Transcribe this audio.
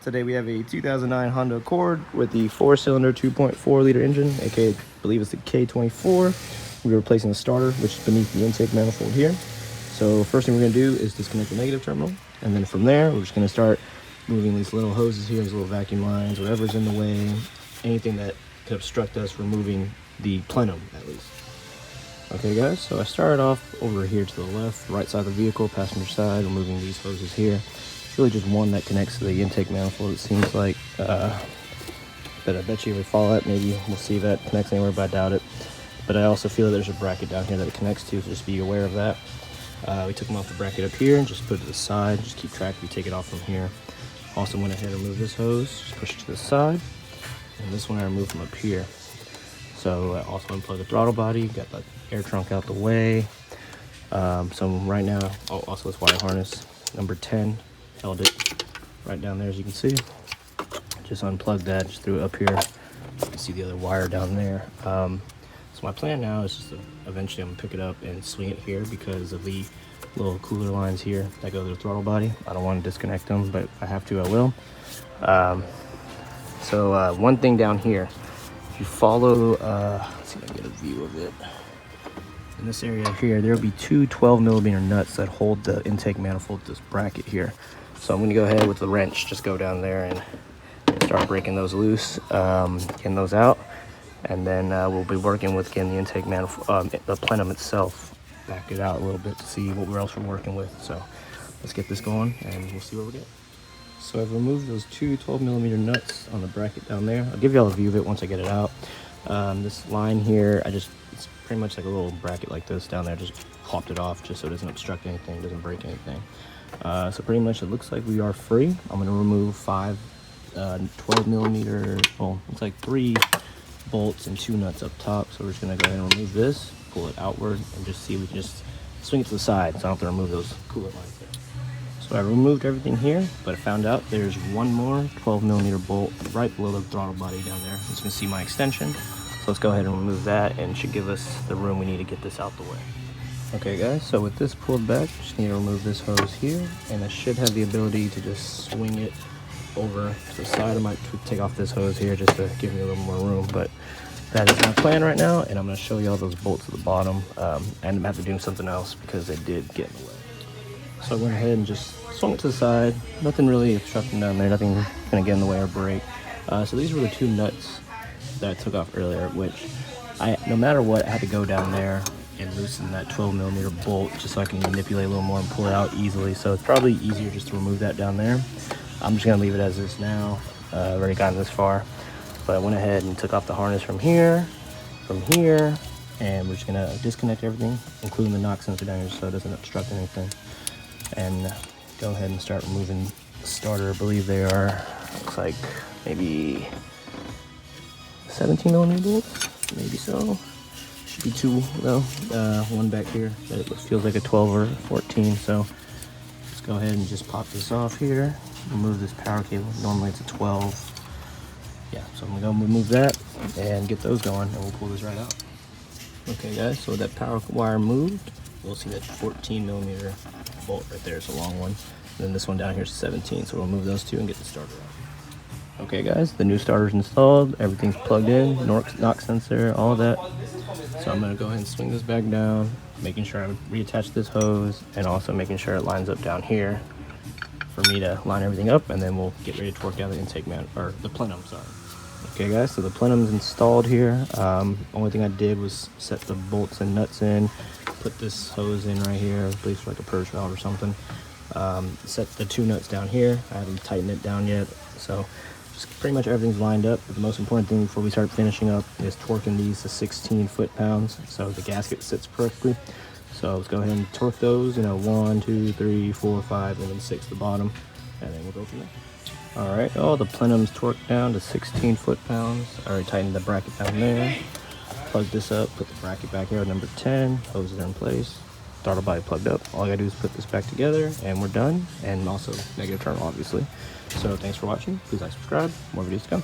Today we have a 2009 Honda Accord with the 4-cylinder 2.4 liter engine, aka I believe it's the K24. We're replacing the starter, which is beneath the intake manifold here. So first thing we're going to do is disconnect the negative terminal, and then from there we're just going to start moving these little hoses here, these little vacuum lines, whatever's in the way, anything that could obstruct us removing the plenum at least. Okay guys, so I started off over here to the left, right side of the vehicle, passenger side, removing these hoses here. It's really just one that connects to the intake manifold, it seems like. But I bet you if we follow that, maybe we'll see if that connects anywhere, but I doubt it. But I also feel that there's a bracket down here that it connects to, so just be aware of that. We took them off the bracket up here and just put it to the side. Just keep track if you take it off from here. Also went ahead and removed this hose, just push it to the side. And this one I removed from up here. So I also unplugged the throttle body, got the air trunk out the way. So right now, also this wire harness, number 10, held it right down there as you can see. Just unplugged that, just threw it up here. You can see the other wire down there. So my plan now is just to eventually I'm gonna pick it up and swing it here because of the little cooler lines here that go to the throttle body. I don't want to disconnect them, but if I have to, I will. One thing down here, if you follow, let's see if I can get a view of it. In this area here, there'll be two 12mm nuts that hold the intake manifold to this bracket here. So I'm gonna go ahead with the wrench, just go down there and start breaking those loose, getting those out. And then we'll be working with getting the intake manifold, the plenum itself, back it out a little bit to see what else we're working with. So let's get this going and we'll see what we get. So I've removed those two 12mm nuts on the bracket down there. I'll give you all a view of it once I get it out. This line here, it's pretty much like a little bracket like this down there. Just popped it off just so it doesn't obstruct anything, doesn't break anything. So pretty much it looks like we are free. I'm gonna remove 5 12mm, well, looks like 3 bolts and 2 nuts up top. So we're just gonna go ahead and remove this, pull it outward, and just see if we can just swing it to the side so I don't have to remove those coolant lines there. So I removed everything here, but I found out there's one more 12mm bolt right below the throttle body down there. You can see my extension. So let's go ahead and remove that, and it should give us the room we need to get this out the way. Okay guys, so with this pulled back, just need to remove this hose here, and I should have the ability to just swing it over to the side. I might take off this hose here just to give me a little more room, but that is my plan right now, and I'm going to show you all those bolts at the bottom, and I'm going to have to do something else because they did get in the way. So I went ahead and just swung it to the side. Nothing really obstructing down there, nothing going to get in the way or break. So these were the 2 nuts that I took off earlier, which no matter what, I had to go down there and loosen that 12mm bolt just so I can manipulate a little more and pull it out easily. So it's probably easier just to remove that down there. I'm just gonna leave it as is now. I've already gotten this far, but I went ahead and took off the harness from here, and we're just gonna disconnect everything, including the knock sensor down here so it doesn't obstruct anything. And go ahead and start removing the starter. I believe they are, looks like maybe 17mm bolts, maybe so. Should be 2 though, one back here that it feels like a 12 or 14. So let's go ahead and just pop this off here. Remove this power cable. Normally it's a 12. Yeah, so I'm gonna go remove that and get those going, and we'll pull this right out. Okay guys, so with that power wire moved, we'll see that 14mm bolt right there. It's a long one. And then this one down here is 17, so we'll remove those 2 and get the starter out. Okay guys, the new starter's installed, everything's plugged in, knock sensor, all of that. So I'm gonna go ahead and swing this back down, making sure I reattach this hose, and also making sure it lines up down here for me to line everything up, and then we'll get ready to torque down the intake or the plenum, sorry. Okay guys, so the plenum's installed here. Only thing I did was set the bolts and nuts in, put this hose in right here, I believe it's like a purge valve or something. Set the 2 nuts down here. I haven't tightened it down yet, so just pretty much everything's lined up. But the most important thing before we start finishing up is torquing these to 16 foot-pounds so the gasket sits perfectly. So let's go ahead and torque those, 1, 2, 3, 4, 5, and then 6 at the bottom, and then we'll go from there. All right, the plenum's torqued down to 16 foot-pounds. I already tightened the bracket down there. Plug this up, put the bracket back here at number 10, hoses are in place, throttle body plugged up. All I gotta do is put this back together, and we're done, and also negative terminal, obviously. So thanks for watching. Please like, subscribe, more videos to come.